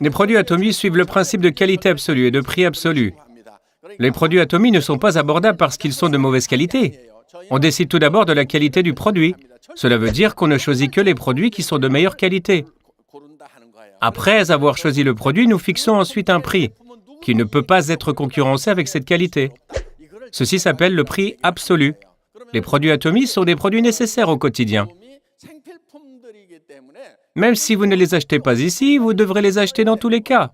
Les produits Atomy suivent le principe de qualité absolue et de prix absolu. Les produits Atomy ne sont pas abordables parce qu'ils sont de mauvaise qualité. On décide tout d'abord de la qualité du produit. Cela veut dire qu'on ne choisit que les produits qui sont de meilleure qualité. Après avoir choisi le produit, nous fixons ensuite un prix qui ne peut pas être concurrencé avec cette qualité. Ceci s'appelle le prix absolu. Les produits Atomy sont des produits nécessaires au quotidien. Même si vous ne les achetez pas ici, vous devrez les acheter dans tous les cas.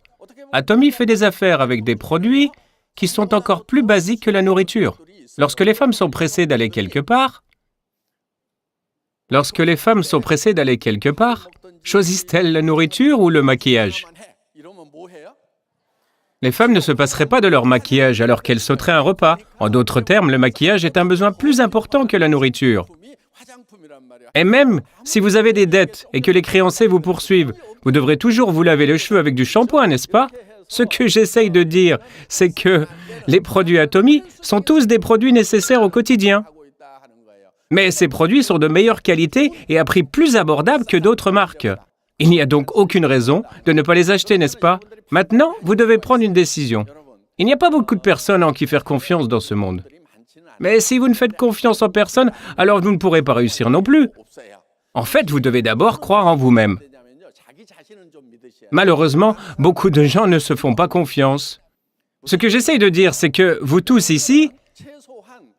Atomy fait des affaires avec des produits qui sont encore plus basiques que la nourriture. Lorsque les femmes sont pressées d'aller quelque part, choisissent-elles la nourriture ou le maquillage? Les femmes ne se passeraient pas de leur maquillage alors qu'elles sauteraient un repas. En d'autres termes, le maquillage est un besoin plus important que la nourriture. Et même si vous avez des dettes et que les créanciers vous poursuivent, vous devrez toujours vous laver les cheveux avec du shampoing, n'est-ce pas? Ce que j'essaye de dire, c'est que les produits Atomy sont tous des produits nécessaires au quotidien. Mais ces produits sont de meilleure qualité et à prix plus abordable que d'autres marques. Il n'y a donc aucune raison de ne pas les acheter, n'est-ce pas? Maintenant, vous devez prendre une décision. Il n'y a pas beaucoup de personnes en qui faire confiance dans ce monde. Mais si vous ne faites confiance en personne, alors vous ne pourrez pas réussir non plus. En fait, vous devez d'abord croire en vous-même. Malheureusement, beaucoup de gens ne se font pas confiance. Ce que j'essaye de dire, c'est que vous tous ici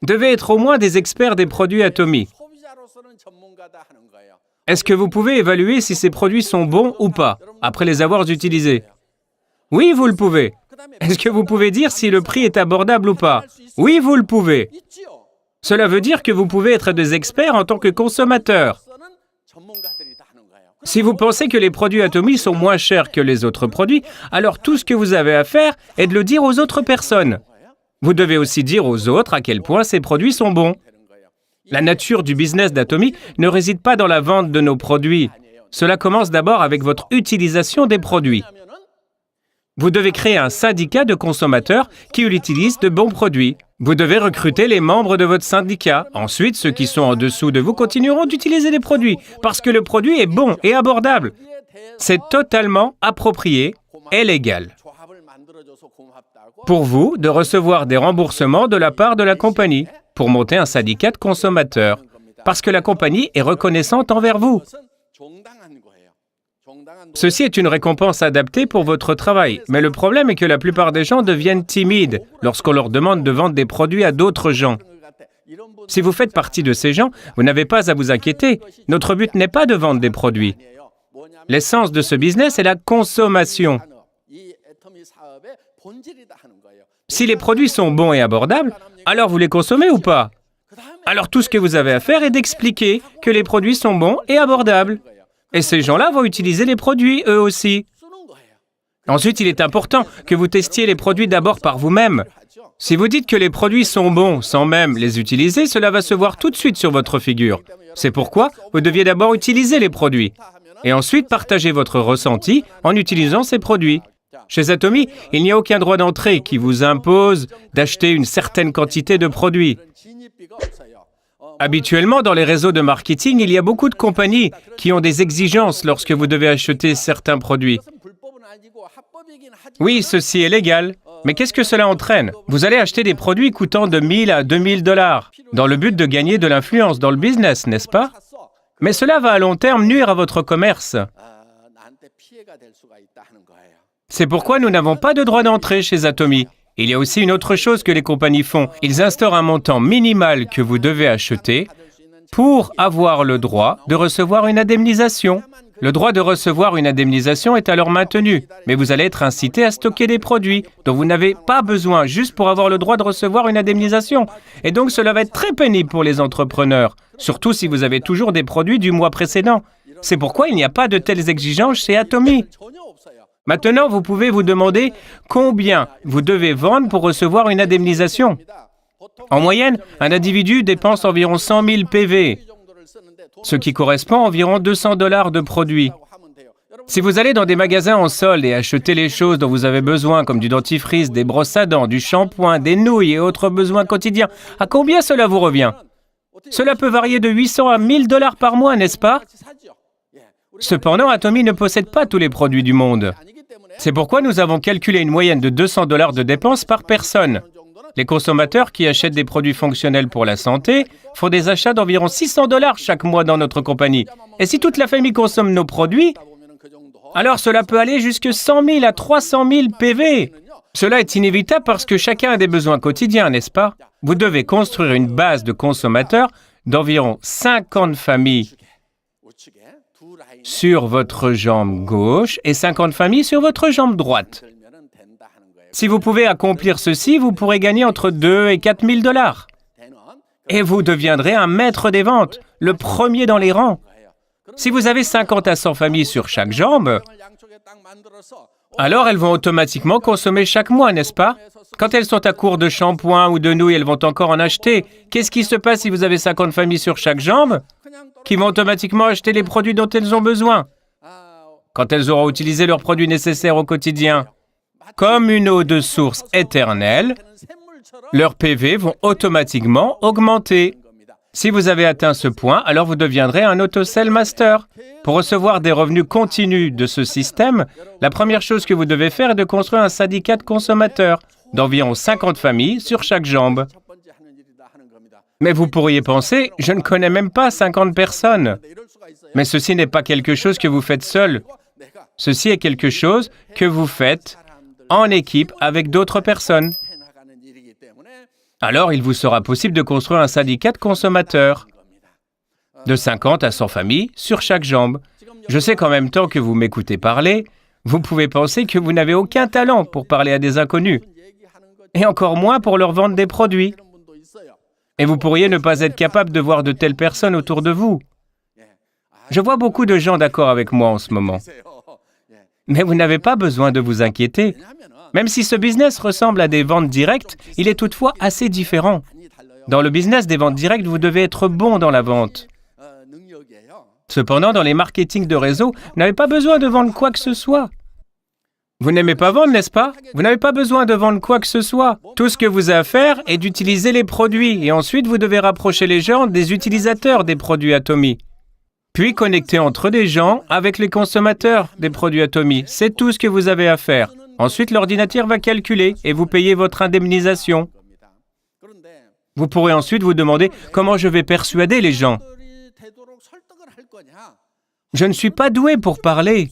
devez être au moins des experts des produits Atomy. Est-ce que vous pouvez évaluer si ces produits sont bons ou pas, après les avoir utilisés? Oui, vous le pouvez. Est-ce que vous pouvez dire si le prix est abordable ou pas? Oui, vous le pouvez. Cela veut dire que vous pouvez être des experts en tant que consommateur. Si vous pensez que les produits Atomy sont moins chers que les autres produits, alors tout ce que vous avez à faire est de le dire aux autres personnes. Vous devez aussi dire aux autres à quel point ces produits sont bons. La nature du business d'Atomy ne réside pas dans la vente de nos produits. Cela commence d'abord avec votre utilisation des produits. Vous devez créer un syndicat de consommateurs qui utilisent de bons produits. Vous devez recruter les membres de votre syndicat. Ensuite, ceux qui sont en dessous de vous continueront d'utiliser les produits parce que le produit est bon et abordable. C'est totalement approprié et légal. Pour vous, de recevoir des remboursements de la part de la compagnie pour monter un syndicat de consommateurs parce que la compagnie est reconnaissante envers vous. Ceci est une récompense adaptée pour votre travail, mais le problème est que la plupart des gens deviennent timides lorsqu'on leur demande de vendre des produits à d'autres gens. Si vous faites partie de ces gens, vous n'avez pas à vous inquiéter. Notre but n'est pas de vendre des produits. L'essence de ce business est la consommation. Si les produits sont bons et abordables, alors vous les consommez ou pas? Alors tout ce que vous avez à faire est d'expliquer que les produits sont bons et abordables. Et ces gens-là vont utiliser les produits, eux aussi. Ensuite, il est important que vous testiez les produits d'abord par vous-même. Si vous dites que les produits sont bons sans même les utiliser, cela va se voir tout de suite sur votre figure. C'est pourquoi vous deviez d'abord utiliser les produits. Et ensuite, partager votre ressenti en utilisant ces produits. Chez Atomy, il n'y a aucun droit d'entrée qui vous impose d'acheter une certaine quantité de produits. Habituellement, dans les réseaux de marketing, il y a beaucoup de compagnies qui ont des exigences lorsque vous devez acheter certains produits. Oui, ceci est légal. Mais qu'est-ce que cela entraîne? Vous allez acheter des produits coûtant de 1 000 à 2 000 $ dans le but de gagner de l'influence dans le business, n'est-ce pas? Mais cela va à long terme nuire à votre commerce. C'est pourquoi nous n'avons pas de droit d'entrée chez Atomy. Il y a aussi une autre chose que les compagnies font. Ils instaurent un montant minimal que vous devez acheter pour avoir le droit de recevoir une indemnisation. Le droit de recevoir une indemnisation est alors maintenu, mais vous allez être incité à stocker des produits dont vous n'avez pas besoin juste pour avoir le droit de recevoir une indemnisation. Et donc cela va être très pénible pour les entrepreneurs, surtout si vous avez toujours des produits du mois précédent. C'est pourquoi il n'y a pas de telles exigences chez Atomy. Maintenant, vous pouvez vous demander combien vous devez vendre pour recevoir une indemnisation. En moyenne, un individu dépense environ 100 000 PV, ce qui correspond à environ 200 $ de produits. Si vous allez dans des magasins en solde et achetez les choses dont vous avez besoin, comme du dentifrice, des brosses à dents, du shampoing, des nouilles et autres besoins quotidiens, à combien cela vous revient? Cela peut varier de 800 à 1 000 $ par mois, n'est-ce pas? Cependant, Atomy ne possède pas tous les produits du monde. C'est pourquoi nous avons calculé une moyenne de $200 de dépenses par personne. Les consommateurs qui achètent des produits fonctionnels pour la santé font des achats d'environ $600 chaque mois dans notre compagnie. Et si toute la famille consomme nos produits, alors cela peut aller jusqu'à 100 000 à 300 000 PV. Cela est inévitable parce que chacun a des besoins quotidiens, n'est-ce pas? Vous devez construire une base de consommateurs d'environ 50 familles sur votre jambe gauche et 50 familles sur votre jambe droite. Si vous pouvez accomplir ceci, vous pourrez gagner entre 2 et 4 000 $. Et vous deviendrez un maître des ventes, le premier dans les rangs. Si vous avez 50 à 100 familles sur chaque jambe, alors elles vont automatiquement consommer chaque mois, n'est-ce pas? Quand elles sont à court de shampoing ou de nouilles, elles vont encore en acheter. Qu'est-ce qui se passe si vous avez 50 familles sur chaque jambe qui vont automatiquement acheter les produits dont elles ont besoin quand elles auront utilisé leurs produits nécessaires au quotidien? Comme une eau de source éternelle, leurs PV vont automatiquement augmenter. Si vous avez atteint ce point, alors vous deviendrez un auto-sell master. Pour recevoir des revenus continus de ce système, la première chose que vous devez faire est de construire un syndicat de consommateurs d'environ 50 familles sur chaque jambe. Mais vous pourriez penser, je ne connais même pas 50 personnes. Mais ceci n'est pas quelque chose que vous faites seul. Ceci est quelque chose que vous faites en équipe avec d'autres personnes. Alors, il vous sera possible de construire un syndicat de consommateurs de 50 à 100 familles sur chaque jambe. Je sais qu'en même temps que vous m'écoutez parler, vous pouvez penser que vous n'avez aucun talent pour parler à des inconnus, et encore moins pour leur vendre des produits. Et vous pourriez ne pas être capable de voir de telles personnes autour de vous. Je vois beaucoup de gens d'accord avec moi en ce moment. Mais vous n'avez pas besoin de vous inquiéter. Même si ce business ressemble à des ventes directes, il est toutefois assez différent. Dans le business des ventes directes, vous devez être bon dans la vente. Cependant, dans les marketing de réseau, vous n'avez pas besoin de vendre quoi que ce soit. Vous n'aimez pas vendre, n'est-ce pas? Vous n'avez pas besoin de vendre quoi que ce soit. Tout ce que vous avez à faire est d'utiliser les produits et ensuite vous devez rapprocher les gens des utilisateurs des produits Atomy. Puis connecter entre des gens avec les consommateurs des produits Atomy. C'est tout ce que vous avez à faire. Ensuite, l'ordinateur va calculer et vous payez votre indemnisation. Vous pourrez ensuite vous demander comment je vais persuader les gens. Je ne suis pas doué pour parler.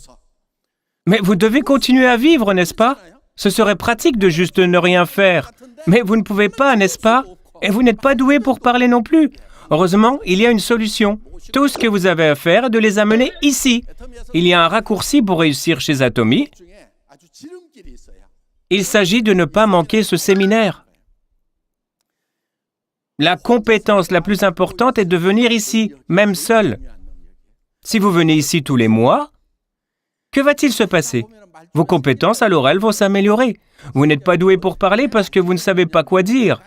Mais vous devez continuer à vivre, n'est-ce pas? Ce serait pratique de juste ne rien faire. Mais vous ne pouvez pas, n'est-ce pas? Et vous n'êtes pas doué pour parler non plus. Heureusement, il y a une solution. Tout ce que vous avez à faire est de les amener ici. Il y a un raccourci pour réussir chez Atomy. Il s'agit de ne pas manquer ce séminaire. La compétence la plus importante est de venir ici, même seul. Si vous venez ici tous les mois, que va-t-il se passer? Vos compétences à l'oral vont s'améliorer. Vous n'êtes pas doué pour parler parce que vous ne savez pas quoi dire.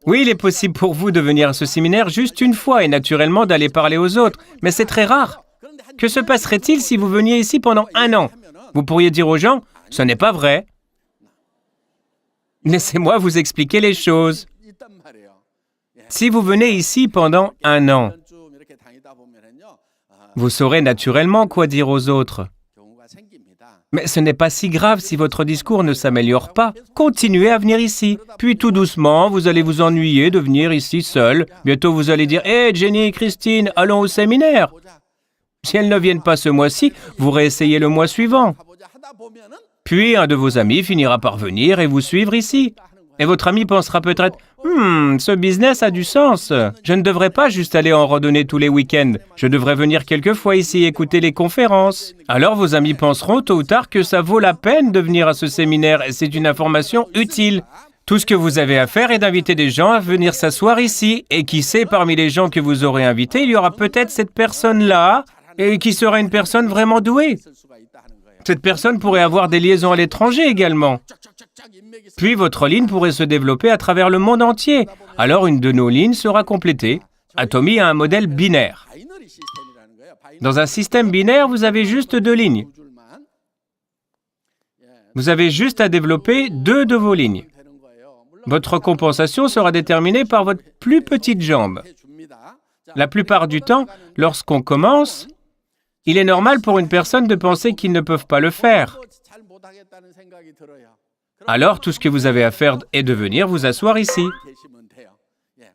Oui, il est possible pour vous de venir à ce séminaire juste une fois et naturellement d'aller parler aux autres, mais c'est très rare. Que se passerait-il si vous veniez ici pendant 1 an? Vous pourriez dire aux gens, ce n'est pas vrai. Laissez-moi vous expliquer les choses. Si vous venez ici pendant 1 an, vous saurez naturellement quoi dire aux autres. Mais ce n'est pas si grave si votre discours ne s'améliore pas. Continuez à venir ici. Puis tout doucement, vous allez vous ennuyer de venir ici seul. Bientôt, vous allez dire « Hé, Jenny et Christine, allons au séminaire !» Si elles ne viennent pas ce mois-ci, vous réessayez le mois suivant. Puis un de vos amis finira par venir et vous suivre ici. Et votre ami pensera peut-être « ce business a du sens. Je ne devrais pas juste aller en randonnée tous les week-ends. Je devrais venir quelques fois ici écouter les conférences. » Alors vos amis penseront tôt ou tard que ça vaut la peine de venir à ce séminaire et c'est une information utile. Tout ce que vous avez à faire est d'inviter des gens à venir s'asseoir ici. Et qui sait, parmi les gens que vous aurez invités, il y aura peut-être cette personne-là et qui sera une personne vraiment douée. Cette personne pourrait avoir des liaisons à l'étranger également. Puis votre ligne pourrait se développer à travers le monde entier. Alors une de nos lignes sera complétée. Atomy a un modèle binaire. Dans un système binaire, vous avez juste 2 lignes. Vous avez juste à développer 2 de vos lignes. Votre compensation sera déterminée par votre plus petite jambe. La plupart du temps, lorsqu'on commence, Il est normal pour une personne de penser qu'ils ne peuvent pas le faire. Alors, tout ce que vous avez à faire est de venir vous asseoir ici.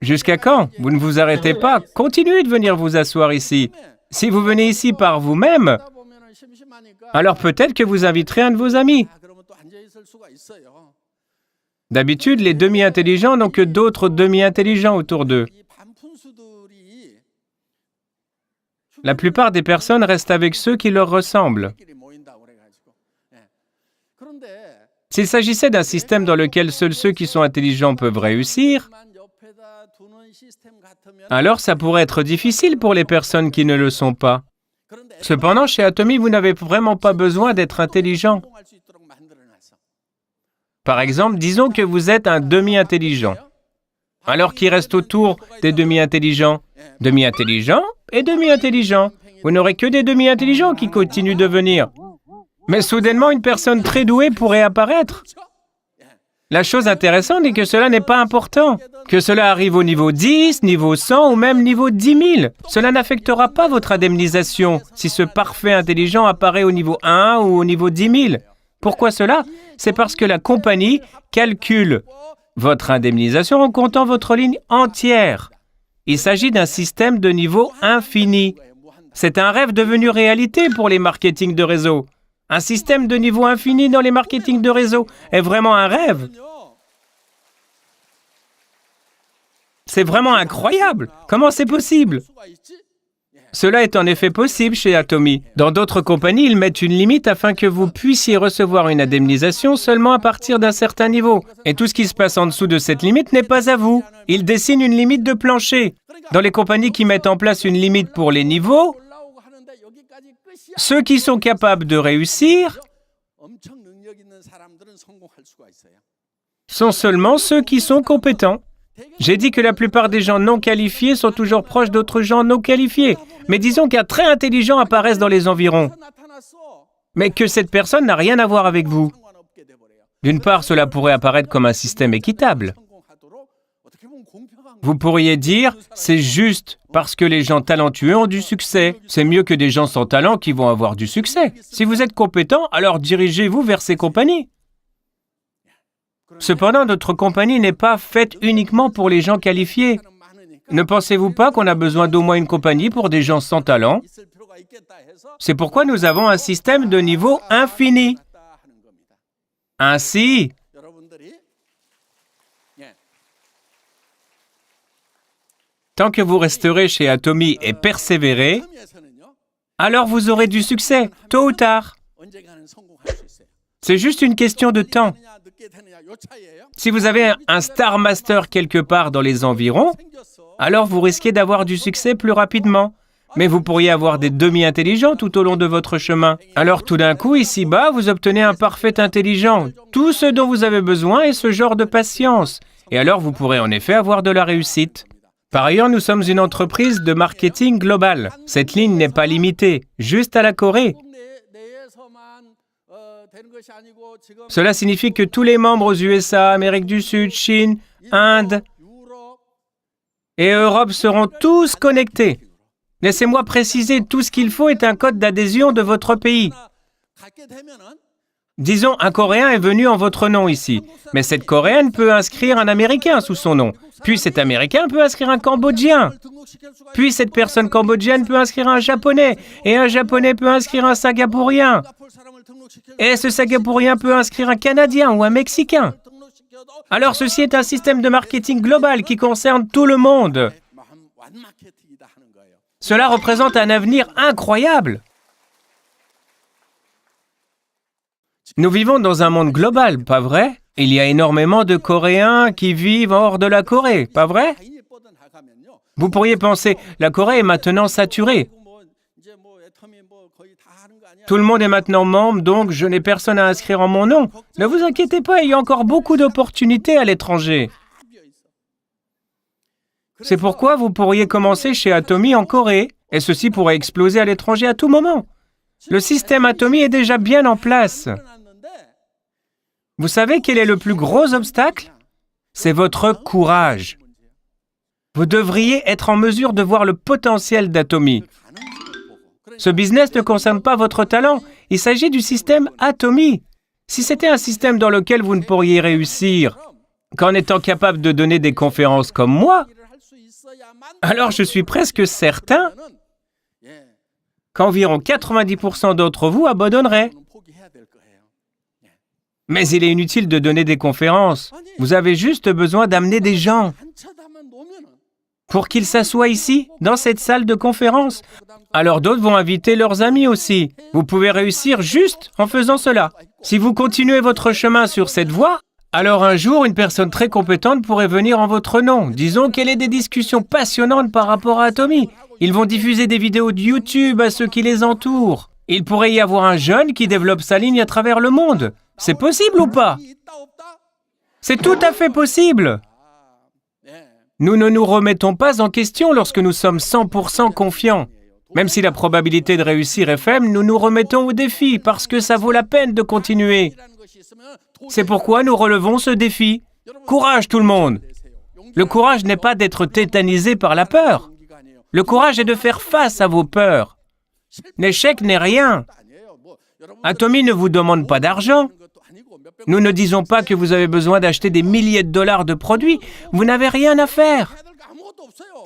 Jusqu'à quand? Vous ne vous arrêtez pas. Continuez de venir vous asseoir ici. Si vous venez ici par vous-même, alors peut-être que vous inviterez un de vos amis. D'habitude, les demi-intelligents n'ont que d'autres demi-intelligents autour d'eux. La plupart des personnes restent avec ceux qui leur ressemblent. S'il s'agissait d'un système dans lequel seuls ceux qui sont intelligents peuvent réussir, alors ça pourrait être difficile pour les personnes qui ne le sont pas. Cependant, chez Atomy, vous n'avez vraiment pas besoin d'être intelligent. Par exemple, disons que vous êtes un demi-intelligent. Alors qui reste autour des demi-intelligents? Demi-intelligents et demi-intelligents. Vous n'aurez que des demi-intelligents qui continuent de venir. Mais soudainement, une personne très douée pourrait apparaître. La chose intéressante est que cela n'est pas important. Que cela arrive au niveau 10, niveau 100 ou même niveau 10 000. Cela n'affectera pas votre indemnisation si ce parfait intelligent apparaît au niveau 1 ou au niveau 10 000. Pourquoi cela? C'est parce que la compagnie calcule votre indemnisation en comptant votre ligne entière. Il s'agit d'un système de niveau infini. C'est un rêve devenu réalité pour les marketings de réseau. Un système de niveau infini dans les marketings de réseau est vraiment un rêve. C'est vraiment incroyable. Comment c'est possible? Cela est en effet possible chez Atomy. Dans d'autres compagnies, ils mettent une limite afin que vous puissiez recevoir une indemnisation seulement à partir d'un certain niveau. Et tout ce qui se passe en dessous de cette limite n'est pas à vous. Ils dessinent une limite de plancher. Dans les compagnies qui mettent en place une limite pour les niveaux, ceux qui sont capables de réussir sont seulement ceux qui sont compétents. J'ai dit que la plupart des gens non qualifiés sont toujours proches d'autres gens non qualifiés. Mais disons qu'un très intelligent apparaisse dans les environs, mais que cette personne n'a rien à voir avec vous. D'une part, cela pourrait apparaître comme un système équitable. Vous pourriez dire, c'est juste parce que les gens talentueux ont du succès. C'est mieux que des gens sans talent qui vont avoir du succès. Si vous êtes compétent, alors dirigez-vous vers ces compagnies. Cependant, notre compagnie n'est pas faite uniquement pour les gens qualifiés. Ne pensez-vous pas qu'on a besoin d'au moins une compagnie pour des gens sans talent? C'est pourquoi nous avons un système de niveau infini. Ainsi, tant que vous resterez chez Atomy et persévérez, alors vous aurez du succès, tôt ou tard. C'est juste une question de temps. Si vous avez un Star Master quelque part dans les environs, alors vous risquez d'avoir du succès plus rapidement. Mais vous pourriez avoir des demi-intelligents tout au long de votre chemin. Alors tout d'un coup, ici-bas, vous obtenez un parfait intelligent. Tout ce dont vous avez besoin est ce genre de patience. Et alors vous pourrez en effet avoir de la réussite. Par ailleurs, nous sommes une entreprise de marketing global. Cette ligne n'est pas limitée, juste à la Corée. Cela signifie que tous les membres aux USA, Amérique du Sud, Chine, Inde et Europe seront tous connectés. Laissez-moi préciser, tout ce qu'il faut est un code d'adhésion de votre pays. Disons, un Coréen est venu en votre nom ici, mais cette Coréenne peut inscrire un Américain sous son nom. Puis cet Américain peut inscrire un Cambodgien. Puis cette personne cambodgienne peut inscrire un Japonais, et un Japonais peut inscrire un Singapourien. Et ce Singapourien peut inscrire un Canadien ou un Mexicain. Alors ceci est un système de marketing global qui concerne tout le monde. Cela représente un avenir incroyable. Nous vivons dans un monde global, pas vrai? Il y a énormément de Coréens qui vivent hors de la Corée, pas vrai? Vous pourriez penser, la Corée est maintenant saturée. Tout le monde est maintenant membre, donc je n'ai personne à inscrire en mon nom. Ne vous inquiétez pas, il y a encore beaucoup d'opportunités à l'étranger. C'est pourquoi vous pourriez commencer chez Atomy en Corée, et ceci pourrait exploser à l'étranger à tout moment. Le système Atomy est déjà bien en place. Vous savez quel est le plus gros obstacle? C'est votre courage. Vous devriez être en mesure de voir le potentiel d'Atomy. Ce business ne concerne pas votre talent. Il s'agit du système Atomy. Si c'était un système dans lequel vous ne pourriez réussir qu'en étant capable de donner des conférences comme moi, alors je suis presque certain qu'environ 90% d'entre vous abandonneraient. Mais il est inutile de donner des conférences. Vous avez juste besoin d'amener des gens pour qu'ils s'assoient ici, dans cette salle de conférence. Alors d'autres vont inviter leurs amis aussi. Vous pouvez réussir juste en faisant cela. Si vous continuez votre chemin sur cette voie, alors un jour, une personne très compétente pourrait venir en votre nom. Disons qu'elle ait des discussions passionnantes par rapport à Atomy. Ils vont diffuser des vidéos de YouTube à ceux qui les entourent. Il pourrait y avoir un jeune qui développe sa ligne à travers le monde. C'est possible ou pas? C'est tout à fait possible. Nous ne nous remettons pas en question lorsque nous sommes 100% confiants. Même si la probabilité de réussir est faible, nous nous remettons au défi parce que ça vaut la peine de continuer. C'est pourquoi nous relevons ce défi. Courage tout le monde! Le courage n'est pas d'être tétanisé par la peur. Le courage est de faire face à vos peurs. L'échec n'est rien. Atomy ne vous demande pas d'argent. Nous ne disons pas que vous avez besoin d'acheter des milliers de dollars de produits. Vous n'avez rien à faire.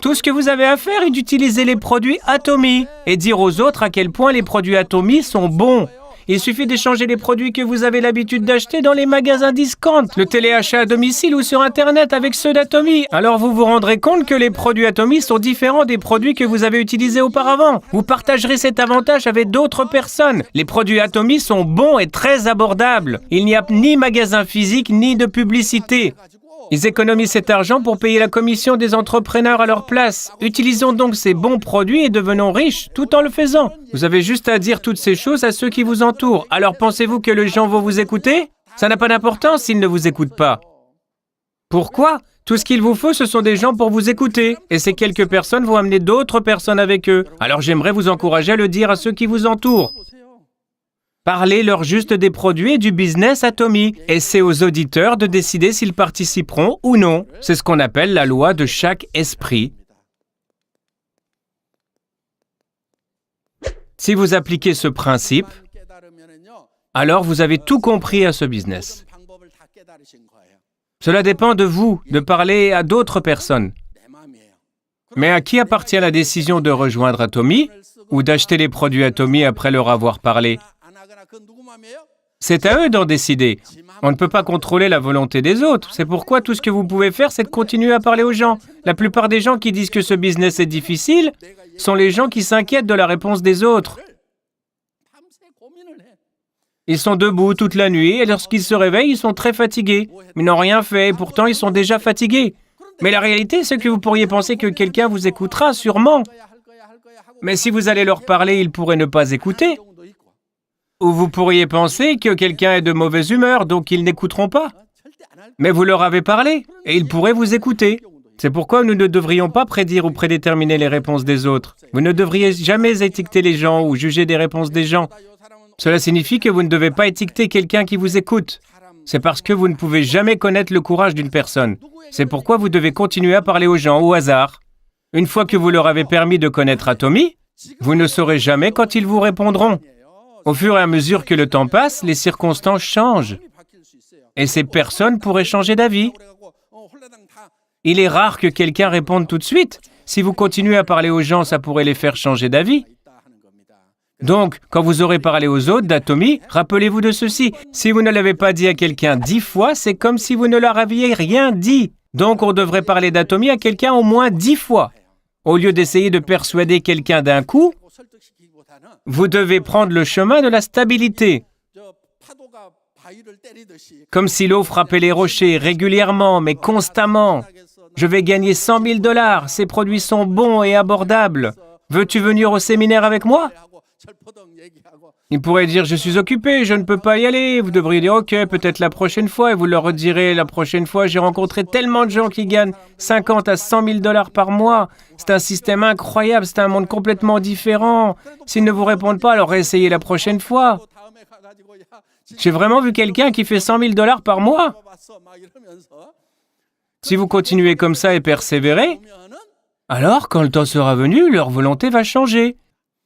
Tout ce que vous avez à faire est d'utiliser les produits Atomy et dire aux autres à quel point les produits Atomy sont bons. Il suffit d'échanger les produits que vous avez l'habitude d'acheter dans les magasins discount, le téléachat à domicile ou sur Internet avec ceux d'Atomy. Alors vous vous rendrez compte que les produits Atomy sont différents des produits que vous avez utilisés auparavant. Vous partagerez cet avantage avec d'autres personnes. Les produits Atomy sont bons et très abordables. Il n'y a ni magasin physique ni de publicité. Ils économisent cet argent pour payer la commission des entrepreneurs à leur place. Utilisons donc ces bons produits et devenons riches tout en le faisant. Vous avez juste à dire toutes ces choses à ceux qui vous entourent. Alors pensez-vous que les gens vont vous écouter? Ça n'a pas d'importance s'ils ne vous écoutent pas. Pourquoi? Tout ce qu'il vous faut, ce sont des gens pour vous écouter. Et ces quelques personnes vont amener d'autres personnes avec eux. Alors j'aimerais vous encourager à le dire à ceux qui vous entourent. Parlez-leur juste des produits et du business Atomy. Et c'est aux auditeurs de décider s'ils participeront ou non. C'est ce qu'on appelle la loi de chaque esprit. Si vous appliquez ce principe, alors vous avez tout compris à ce business. Cela dépend de vous, de parler à d'autres personnes. Mais à qui appartient la décision de rejoindre Atomy ou d'acheter les produits Atomy après leur avoir parlé? C'est à eux d'en décider. On ne peut pas contrôler la volonté des autres. C'est pourquoi tout ce que vous pouvez faire, c'est de continuer à parler aux gens. La plupart des gens qui disent que ce business est difficile sont les gens qui s'inquiètent de la réponse des autres. Ils sont debout toute la nuit et lorsqu'ils se réveillent, ils sont très fatigués. Ils n'ont rien fait et pourtant ils sont déjà fatigués. Mais la réalité, c'est que vous pourriez penser que quelqu'un vous écoutera, sûrement. Mais si vous allez leur parler, ils pourraient ne pas écouter. Ou vous pourriez penser que quelqu'un est de mauvaise humeur, donc ils n'écouteront pas. Mais vous leur avez parlé, et ils pourraient vous écouter. C'est pourquoi nous ne devrions pas prédire ou prédéterminer les réponses des autres. Vous ne devriez jamais étiqueter les gens ou juger des réponses des gens. Cela signifie que vous ne devez pas étiqueter quelqu'un qui vous écoute. C'est parce que vous ne pouvez jamais connaître le courage d'une personne. C'est pourquoi vous devez continuer à parler aux gens au hasard. Une fois que vous leur avez permis de connaître Atomy, vous ne saurez jamais quand ils vous répondront. Au fur et à mesure que le temps passe, les circonstances changent. Et ces personnes pourraient changer d'avis. Il est rare que quelqu'un réponde tout de suite. Si vous continuez à parler aux gens, ça pourrait les faire changer d'avis. Donc, quand vous aurez parlé aux autres d'Atomy, rappelez-vous de ceci. Si vous ne l'avez pas dit à quelqu'un 10 fois, c'est comme si vous ne leur aviez rien dit. Donc, on devrait parler d'Atomy à quelqu'un au moins 10 fois. Au lieu d'essayer de persuader quelqu'un d'un coup, vous devez prendre le chemin de la stabilité. Comme si l'eau frappait les rochers régulièrement, mais constamment. Je vais gagner 100 000 $. Ces produits sont bons et abordables. Veux-tu venir au séminaire avec moi? Ils pourraient dire, je suis occupé, je ne peux pas y aller. Vous devriez dire, ok, peut-être la prochaine fois. Et vous leur redirez, la prochaine fois, j'ai rencontré tellement de gens qui gagnent 50 à 100 000 $ par mois. C'est un système incroyable, c'est un monde complètement différent. S'ils ne vous répondent pas, alors réessayez la prochaine fois. J'ai vraiment vu quelqu'un qui fait 100 000 $ par mois. Si vous continuez comme ça et persévérez, alors quand le temps sera venu, leur volonté va changer.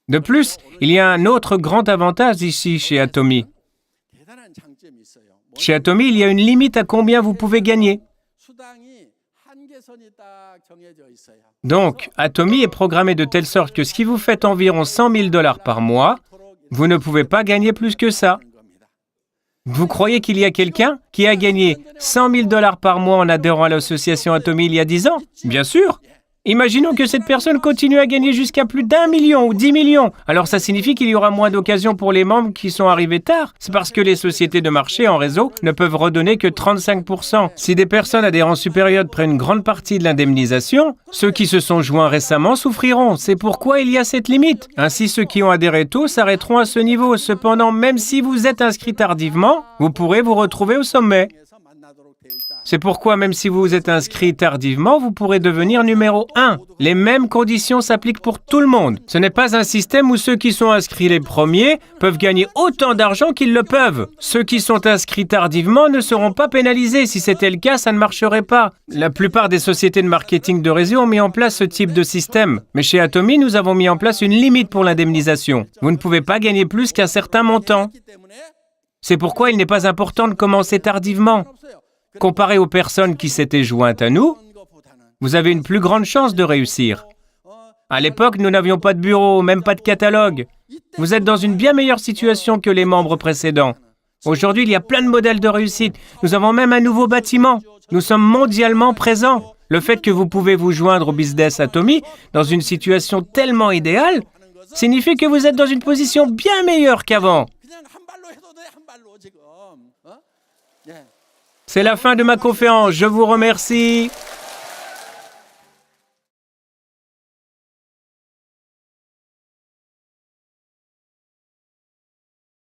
De plus, il y a un autre grand avantage ici chez Atomy. Chez Atomy, il y a une limite à combien vous pouvez gagner. Donc, Atomy est programmé de telle sorte que si vous faites environ 100 000 $ par mois, vous ne pouvez pas gagner plus que ça. Vous croyez qu'il y a quelqu'un qui a gagné 100 000 $ par mois en adhérant à l'association Atomy il y a 10 ans? Bien sûr. Imaginons que cette personne continue à gagner jusqu'à plus d'1 million ou 10 millions. Alors ça signifie qu'il y aura moins d'occasions pour les membres qui sont arrivés tard. C'est parce que les sociétés de marché en réseau ne peuvent redonner que 35%. Si des personnes à des rangs supérieurs prennent une grande partie de l'indemnisation, ceux qui se sont joints récemment souffriront. C'est pourquoi il y a cette limite. Ainsi, ceux qui ont adhéré tôt s'arrêteront à ce niveau. Cependant, même si vous êtes inscrit tardivement, vous pourrez vous retrouver au sommet. C'est pourquoi même si vous êtes inscrit tardivement, vous pourrez devenir numéro 1. Les mêmes conditions s'appliquent pour tout le monde. Ce n'est pas un système où ceux qui sont inscrits les premiers peuvent gagner autant d'argent qu'ils le peuvent. Ceux qui sont inscrits tardivement ne seront pas pénalisés. Si c'était le cas, ça ne marcherait pas. La plupart des sociétés de marketing de réseau ont mis en place ce type de système. Mais chez Atomy, nous avons mis en place une limite pour l'indemnisation. Vous ne pouvez pas gagner plus qu'un certain montant. C'est pourquoi il n'est pas important de commencer tardivement. Comparé aux personnes qui s'étaient jointes à nous, vous avez une plus grande chance de réussir. À l'époque, nous n'avions pas de bureau, même pas de catalogue. Vous êtes dans une bien meilleure situation que les membres précédents. Aujourd'hui, il y a plein de modèles de réussite. Nous avons même un nouveau bâtiment. Nous sommes mondialement présents. Le fait que vous pouvez vous joindre au business Atomy dans une situation tellement idéale signifie que vous êtes dans une position bien meilleure qu'avant. C'est la fin de ma conférence. Je vous remercie.